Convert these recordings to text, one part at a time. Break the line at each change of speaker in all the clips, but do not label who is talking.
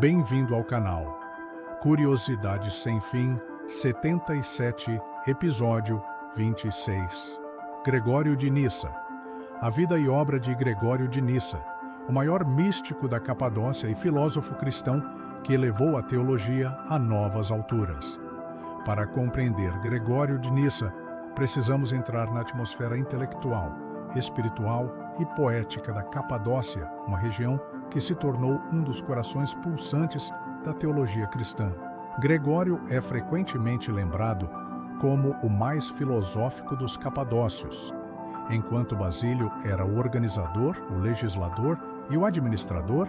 Bem-vindo ao canal Curiosidades Sem Fim, 77, episódio 26. Gregório de Nissa. A vida e obra de Gregório de Nissa, o maior místico da Capadócia e filósofo cristão que elevou a teologia a novas alturas. Para compreender Gregório de Nissa, precisamos entrar na atmosfera intelectual, espiritual e poética da Capadócia, uma região que se tornou um dos corações pulsantes da teologia cristã. Gregório é frequentemente lembrado como o mais filosófico dos capadócios, enquanto Basílio era o organizador, o legislador e o administrador,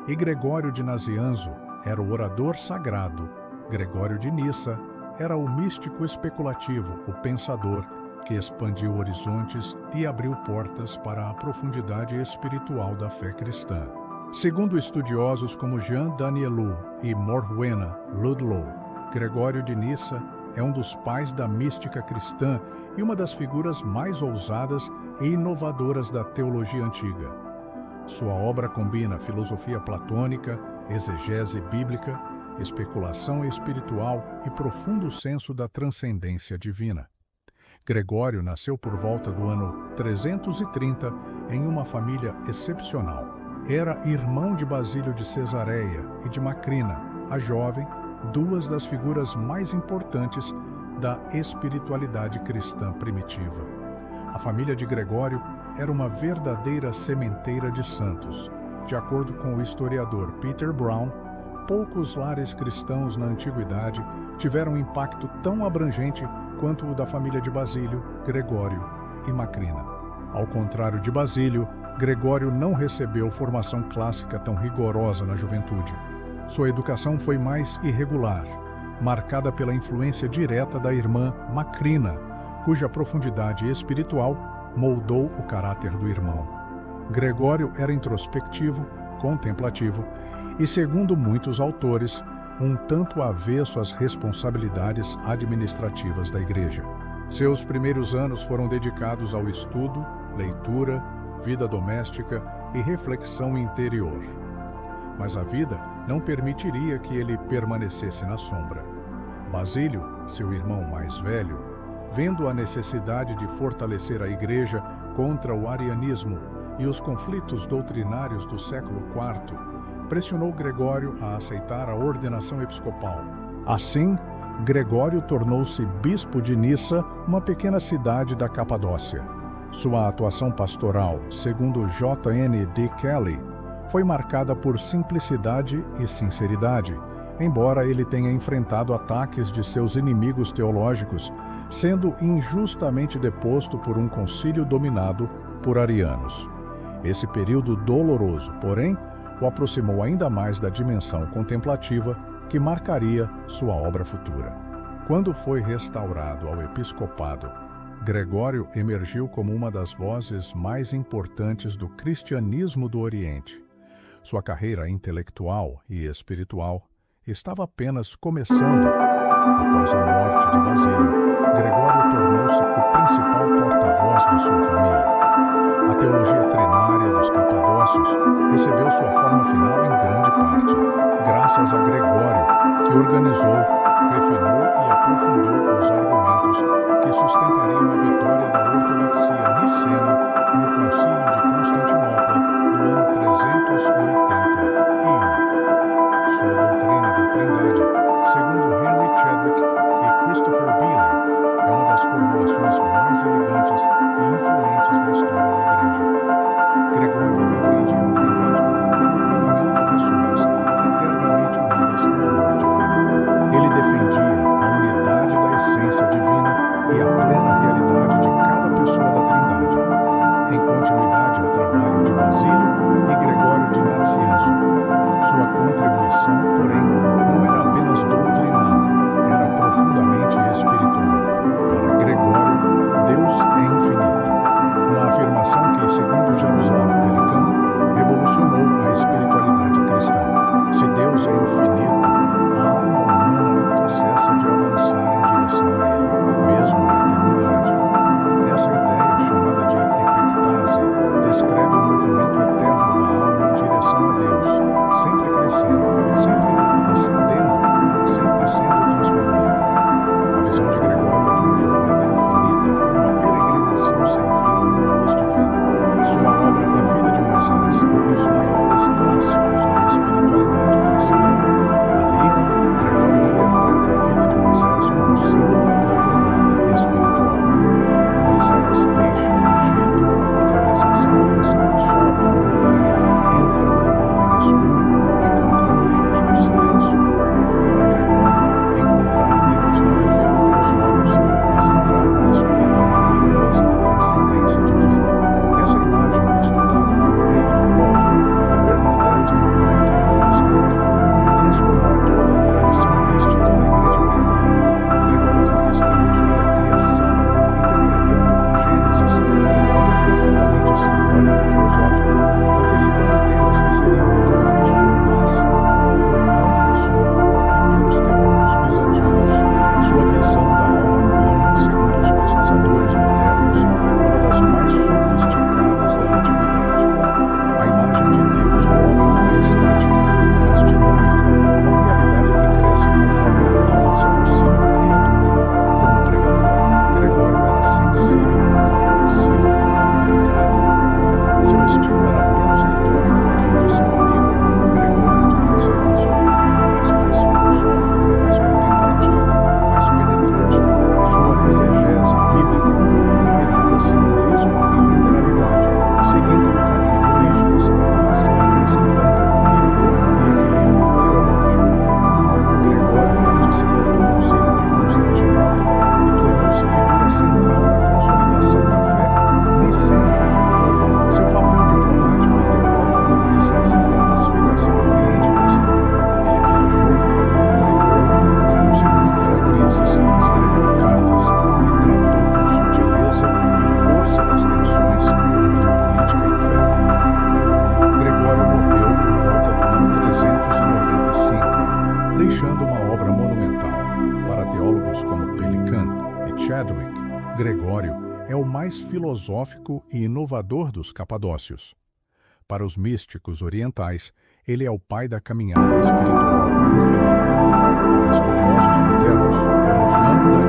e Gregório de Nazianzo era o orador sagrado. Gregório de Nissa era o místico especulativo, o pensador, que expandiu horizontes e abriu portas para a profundidade espiritual da fé cristã. Segundo estudiosos como Jean Danielou e Morwenna Ludlow, Gregório de Nissa é um dos pais da mística cristã e uma das figuras mais ousadas e inovadoras da teologia antiga. Sua obra combina filosofia platônica, exegese bíblica, especulação espiritual e profundo senso da transcendência divina. Gregório nasceu por volta do ano 330 em uma família excepcional. Era irmão de Basílio de Cesareia e de Macrina, a jovem, duas das figuras mais importantes da espiritualidade cristã primitiva. A família de Gregório era uma verdadeira sementeira de santos. De acordo com o historiador Peter Brown, poucos lares cristãos na antiguidade tiveram um impacto tão abrangente quanto o da família de Basílio, Gregório e Macrina. Ao contrário de Basílio, Gregório não recebeu formação clássica tão rigorosa na juventude. Sua educação foi mais irregular, marcada pela influência direta da irmã Macrina, cuja profundidade espiritual moldou o caráter do irmão. Gregório era introspectivo, contemplativo e, segundo muitos autores, um tanto avesso às responsabilidades administrativas da igreja. Seus primeiros anos foram dedicados ao estudo, leitura, vida doméstica e reflexão interior. Mas a vida não permitiria que ele permanecesse na sombra. Basílio, seu irmão mais velho, vendo a necessidade de fortalecer a igreja contra o arianismo e os conflitos doutrinários do século IV, pressionou Gregório a aceitar a ordenação episcopal. Assim, Gregório tornou-se bispo de Nissa, uma pequena cidade da Capadócia. Sua atuação pastoral, segundo J.N.D. Kelly, foi marcada por simplicidade e sinceridade, embora ele tenha enfrentado ataques de seus inimigos teológicos, sendo injustamente deposto por um concílio dominado por arianos. Esse período doloroso, porém, o aproximou ainda mais da dimensão contemplativa que marcaria sua obra futura. Quando foi restaurado ao episcopado, Gregório emergiu como uma das vozes mais importantes do cristianismo do Oriente. Sua carreira intelectual e espiritual estava apenas começando. Após a morte de Basílio, Gregório tornou-se o principal porta-voz de sua família. A teologia trinária dos capadócios recebeu sua forma final em grande parte, graças a Gregório, que organizou, refinou e aprofundou os argumentos que sustentariam a vitória da ortodoxia nicena no Concílio de Constantinopla do ano 381. Sua doutrina da Trindade, segundo Henry Chadwick e Christopher Beeler, é uma das formulações mais elegantes e influentes da história da Igreja. Gregório compreendia a Trindade como comunhão de pessoas eternamente unidas no amor divino. Ele defendia a unidade da essência divina e a plena realidade de cada pessoa da Trindade, em continuidade ao trabalho de Basílio e Gregório de Nazianzo. Sua contribuição, porém, não era apenas doutrinal, era profundamente espiritual. Para Gregório, Deus é infinito, uma afirmação Millikan e Chadwick, Gregório é o mais filosófico e inovador dos capadócios. Para os místicos orientais, ele é o pai da caminhada espiritual infinita. Para estudiosos modernos, como Jean